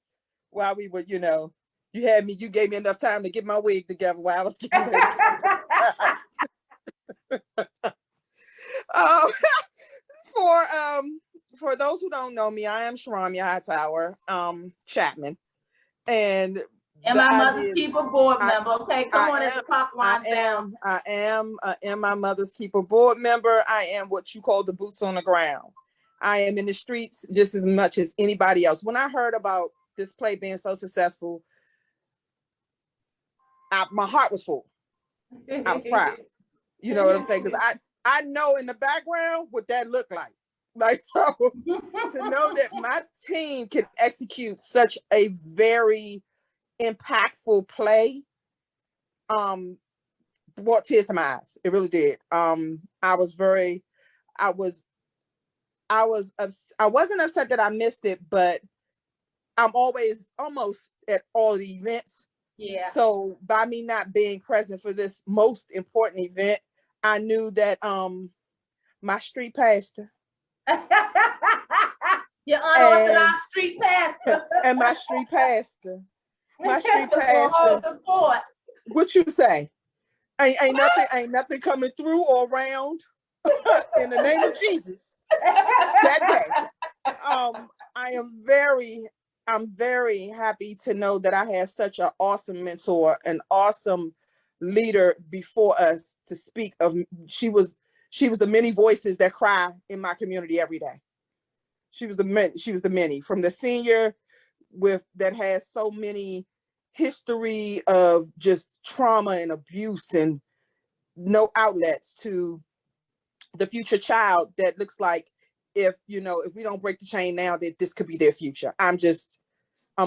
while we were, you know, you gave me enough time to get my wig together while I was getting ready. For those who don't know me, I am Sharamia Hightower Chapman, and My Mother's Keeper board member. Okay, come on, let's pop one down. I am My Mother's Keeper board member. I am what you call the boots on the ground. I am in the streets just as much as anybody else. When I heard about this play being so successful, my heart was full. I was proud. You know what I'm saying? Because I know in the background what that looked like. Like, so to know that my team can execute such a very impactful play brought tears to my eyes. It really did. I wasn't upset that I missed it, but I'm always almost at all the events. Yeah. So by me not being present for this most important event, I knew that my street pastor your unorthodox street pastor and my street pastor. What you say? Ain't nothing coming through or around in the name of Jesus. That day. I'm very happy to know that I have such an awesome mentor, an awesome leader before us to speak of. She was the many voices that cry in my community every day. She was the many, from the senior that has so many history of just trauma and abuse and no outlets, to the future child that looks like if we don't break the chain now, that this could be their future. I'm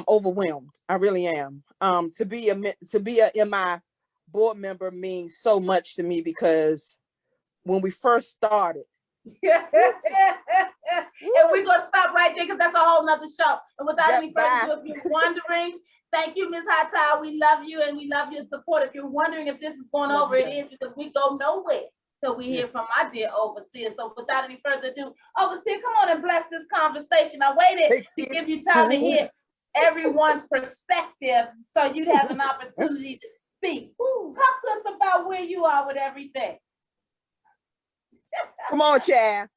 overwhelmed. I really am. To be a MI board member means so much to me, because when we first started, and we're gonna stop right there because that's a whole nother show. And without any further ado, if you're wondering, thank you, Ms. Hightower. We love you and we love your support. If you're wondering if this is going over, it is, because we go nowhere till we hear from our dear overseer. So without any further ado, overseer, come on and bless this conversation. I waited to give you time to hear everyone's perspective so you'd have an opportunity to speak. Talk to us about where you are with everything. Come on, Chad.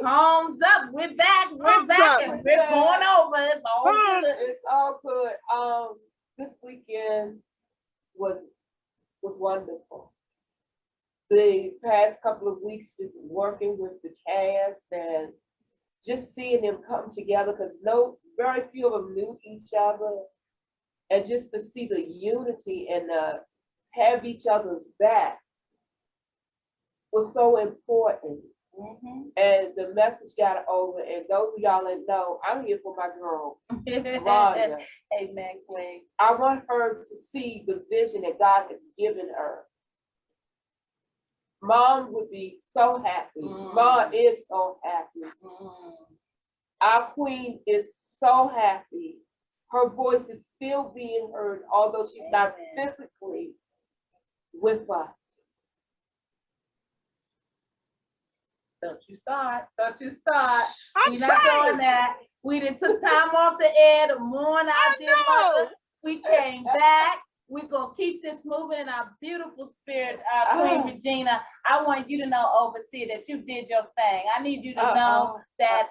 Thumbs up. We're back. We're back. And we're going over. It's all good. It's all good. This weekend was wonderful. The past couple of weeks, just working with the cast and just seeing them come together, because very few of them knew each other, and just to see the unity and have each other's back was so important. And the message got over, and those of y'all that know, I'm here for my girl, Rhonda. Amen, Queen. I want her to see the vision that God has given her. Mom would be so happy. Mom is so happy. Our queen is so happy. Her voice is still being heard, although she's not physically with us. Don't you start. Don't you start. I'm We're not trying. doing that. We done took time off the air to mourn our dear mother. We came back. We're going to keep this moving in our beautiful spirit, Queen Regina. I want you to know, Overseer, that you did your thing. I need you to know that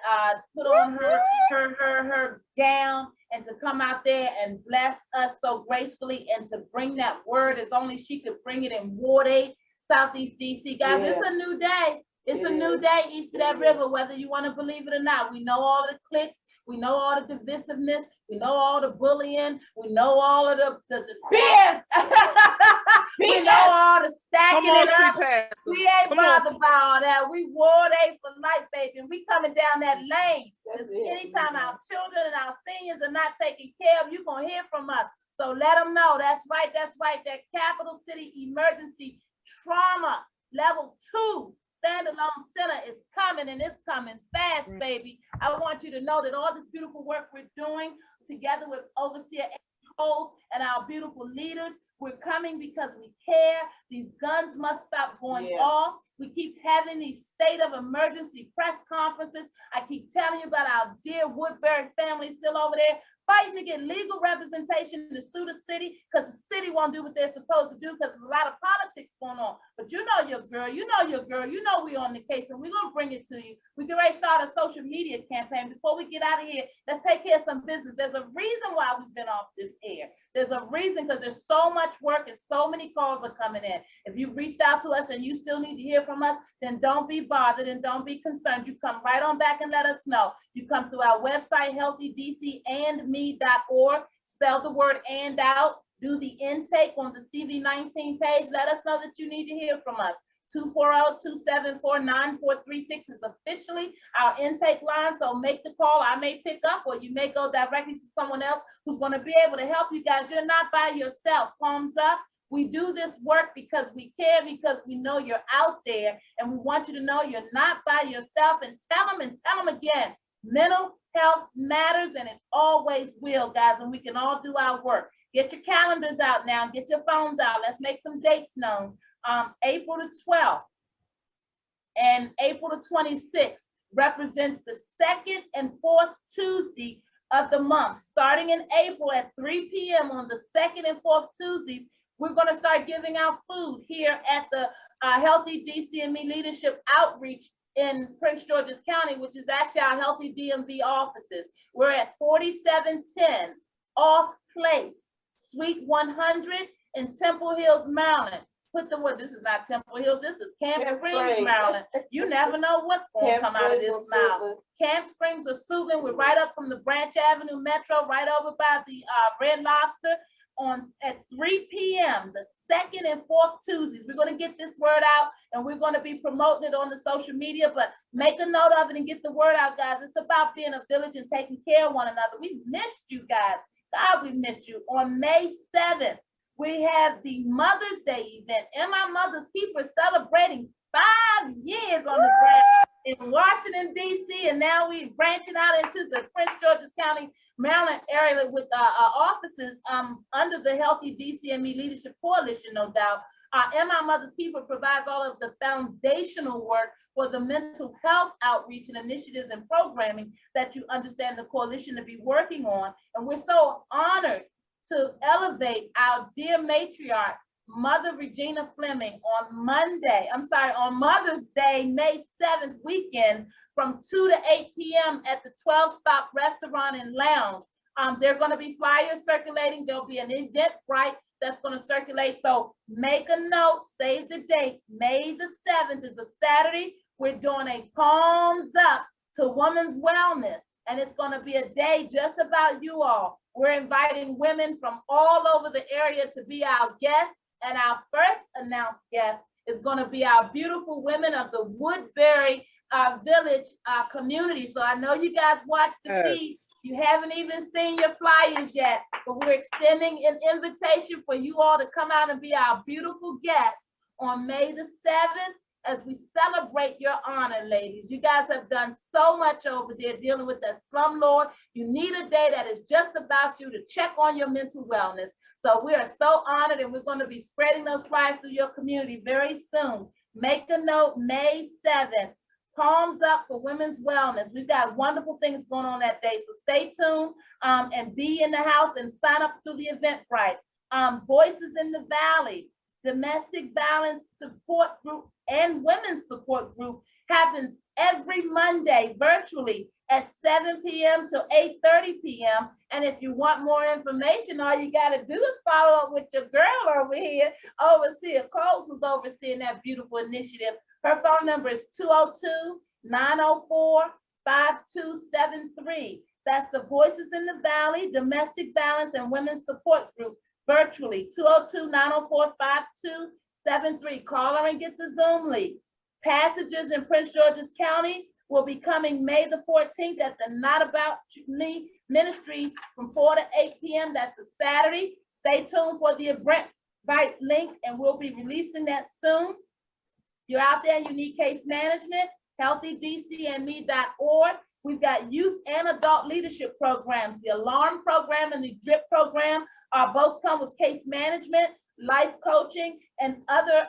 put on her gown and to come out there and bless us so gracefully and to bring that word as only she could bring it in Ward 8, Southeast DC. Guys, it's a new day. It's a new day east of that river, whether you want to believe it or not. We know all the cliques. We know all the divisiveness. We know all the bullying. We know all of the spears. We know all the stacking it up. We ain't bothered by all that. We Ward 8 for life, baby. And we coming down that lane. Anytime our children and our seniors are not taken care of, you're going to hear from us. So let them know. That's right. That's right. That Capital City Emergency Trauma Level 2 standalone center is coming, and it's coming fast, baby. I want you to know that all this beautiful work we're doing together with Overseer Holes and our beautiful leaders, we're coming because we care. These guns must stop going off. We keep having these state of emergency press conferences. I keep telling you about our dear Woodbury family still over there fighting to get legal representation to sue the city, because the city won't do what they're supposed to do, because there's a lot of politics going on. But you know your girl, you know your girl, you know we on the case, and we're gonna bring it to you. We can already start a social media campaign. Before we get out of here, let's take care of some business. There's a reason why we've been off this air. There's a reason, because there's so much work and so many calls are coming in. If you've reached out to us and you still need to hear from us, then don't be bothered and don't be concerned. You come right on back and let us know. You come through our website, healthydcandme.org, spell the word "and" out, do the intake on the CV19 page. Let us know that you need to hear from us. 240-274-9436 is officially our intake line, so make the call. I may pick up, or you may go directly to someone else who's going to be able to help you guys. You're not by yourself. Palms up. We do this work because we care, because we know you're out there, and we want you to know you're not by yourself. And tell them again, mental health matters, and it always will, guys, and we can all do our work. Get your calendars out now. Get your phones out. Let's make some dates known. April the 12th and April the 26th represents the 2nd and 4th Tuesday of the month. Starting in April at 3 p.m. on the 2nd and 4th Tuesdays, we're going to start giving out food here at the Healthy DCME Leadership Outreach in Prince George's County, which is actually our Healthy DMV offices. We're at 4710 Off Place, Suite 100 in Temple Hills, Maryland. Put the word, this is not Temple Hills, this is Camp Springs, Maryland. You never know what's going to come out of this mouth. Camp Springs or Suitland, we're right up from the Branch Avenue Metro, right over by the Red Lobster at 3 p.m., the 2nd and 4th Tuesdays. We're going to get this word out, and we're going to be promoting it on the social media, but make a note of it and get the word out, guys. It's about being a village and taking care of one another. We missed you guys. God, we missed you. On May 7th, we have the Mother's Day event, and my Mother's Keeper celebrating 5 years on the ground in Washington, D.C., and now we're branching out into the Prince George's County, Maryland area with offices under the Healthy DCME Leadership Coalition, no doubt. And my Mother's Keeper provides all of the foundational work for the mental health outreach and initiatives and programming that you understand the coalition to be working on. And we're so honored to elevate our dear matriarch, Mother Regina Fleming, on Mother's Day, May 7th weekend from 2 to 8 p.m. at the 12 Stop Restaurant and Lounge. There are going to be flyers circulating. There'll be an Eventbrite that's going to circulate. So make a note, save the date. May the 7th is a Saturday. We're doing a Palms Up to Women's Wellness. And it's going to be a day just about you all. We're inviting women from all over the area to be our guests. And our first announced guest is going to be our beautiful women of the Woodbury Village community. So I know you guys watched the feed. You haven't even seen your flyers yet, but we're extending an invitation for you all to come out and be our beautiful guests on May the 7th as we celebrate your honor, ladies. You guys have done so much over there dealing with that slumlord. You need a day that is just about you to check on your mental wellness. So we are so honored, and we're going to be spreading those flyers through your community very soon. Make a note, May 7th. Palms Up for Women's Wellness. We've got wonderful things going on that day. So stay tuned and be in the house and sign up through the Eventbrite. Voices in the Valley, Domestic Violence Support Group and Women's Support Group happens every Monday virtually at 7 p.m. to 8:30 p.m. And if you want more information, all you got to do is follow up with your girl over here, Overseer Coles, who's overseeing that beautiful initiative. Her phone number is 202-904-5273. That's the Voices in the Valley, Domestic Violence and Women's Support Group, virtually, 202-904-5273. Call her and get the Zoom link. Passages in Prince George's County will be coming May the 14th at the Not About Me Ministries from 4 to 8 p.m. That's a Saturday. Stay tuned for the Eventbrite link, and we'll be releasing that soon. You're out there and you need case management, healthydcandme.org. We've got youth and adult leadership programs. The Alarm program and the DRIP program are both come with case management, life coaching, and other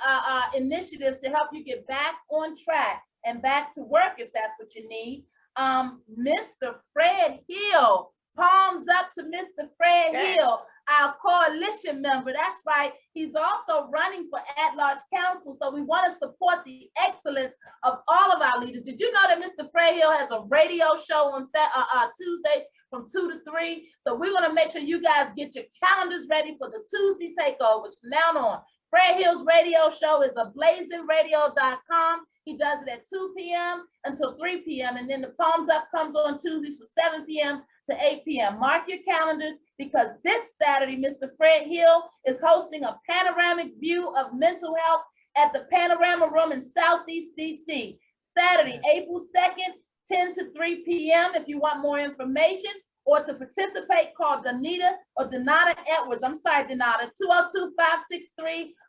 initiatives to help you get back on track and back to work if that's what you need. Mr. Fred Hill, palms up to Mr. Fred Hill, our coalition member. That's right. He's also running for at-large council. So we want to support the excellence of all of our leaders. Did you know that Mr. Fred Hill has a radio show on Tuesdays from 2 to 3? So we're going to make sure you guys get your calendars ready for the Tuesday takeovers from now on. Fred Hill's radio show is ablazingradio.com. He does it at 2 p.m. until 3 p.m. And then the Palms Up comes on Tuesdays from 7 p.m. to 8 p.m. Mark your calendars, because this Saturday, Mr. Fred Hill is hosting a panoramic view of mental health at the Panorama Room in Southeast DC. Saturday, April 2nd, 10 to 3 p.m. If you want more information or to participate, call Donata Edwards. I'm sorry, Donata,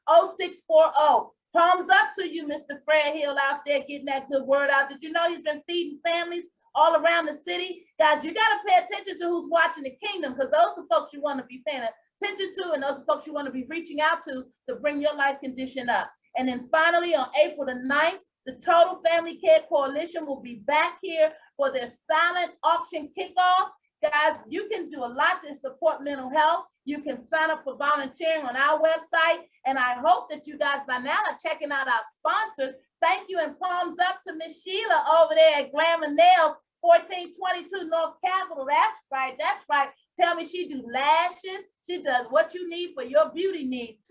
202-563-0640. Palms up to you, Mr. Fred Hill, out there getting that good word out. Did you know he's been feeding families all around the city? Guys, you got to pay attention to who's watching the kingdom, because those are folks you want to be paying attention to, and those are folks you want to be reaching out to bring your life condition up. And then finally, on April the 9th, the Total Family Care Coalition will be back here for their silent auction kickoff. Guys, you can do a lot to support mental health. You can sign up for volunteering on our website. And I hope that you guys by now are checking out our sponsors. Thank you, and palms up to Miss Sheila over there at Glamour Nails, 1422 North Capitol. That's right, that's right. Tell me she do lashes. She does what you need for your beauty needs.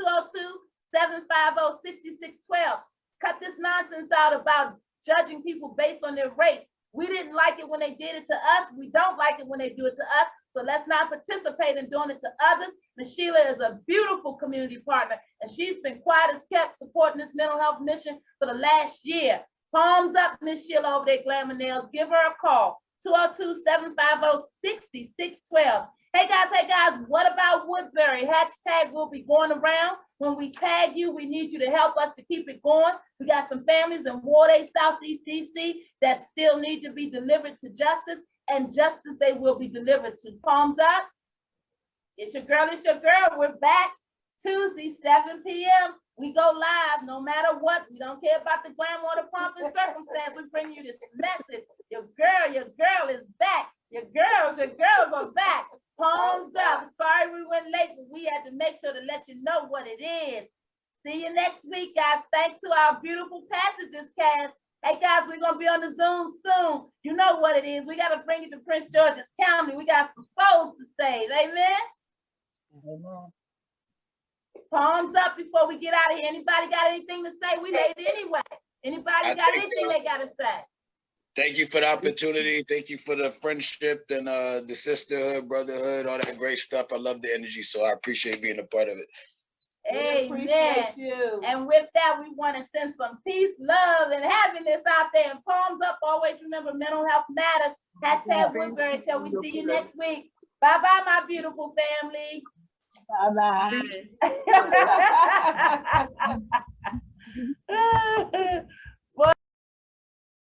202-750-6612. Cut this nonsense out about judging people based on their race. We didn't like it when they did it to us. We don't like it when they do it to us. So let's not participate in doing it to others. Miss Sheila is a beautiful community partner, and she's been quiet as kept supporting this mental health mission for the last year. Palms up, Miss Sheila over there at Glamour Nails. Give her a call, 202-750-6612. Hey guys, what about Woodbury? Hashtag will be going around. When we tag you, we need you to help us to keep it going. We got some families in Ward 8, Southeast DC that still need to be delivered to justice, and justice they will be delivered to. Palms up. It's your girl, We're back Tuesday, 7 p.m. We go live no matter what. We don't care about the glamour or the pomp and circumstance. We bring you this message. Your girl is back. Your girls are back. Palms up. Sorry we went late, but we had to make sure to let you know what it is. See you next week, guys. Thanks to our beautiful Passages cast. Hey guys, we're gonna be on the Zoom soon. You know what it is. We gotta bring it to Prince George's County. We got some souls to save. Amen. Palms up before we get out of here. Anybody got anything to say? We late anyway. Anybody got anything they gotta say? Thank you for the opportunity. Thank you for the friendship and the sisterhood, brotherhood, all that great stuff. I love the energy, so I appreciate being a part of it. We appreciate you. And with that, we want to send some peace, love, and happiness out there. And palms up. Always remember, mental health matters. Hashtag Woodbury until we see you next week. Bye-bye, my beautiful family. Bye-bye.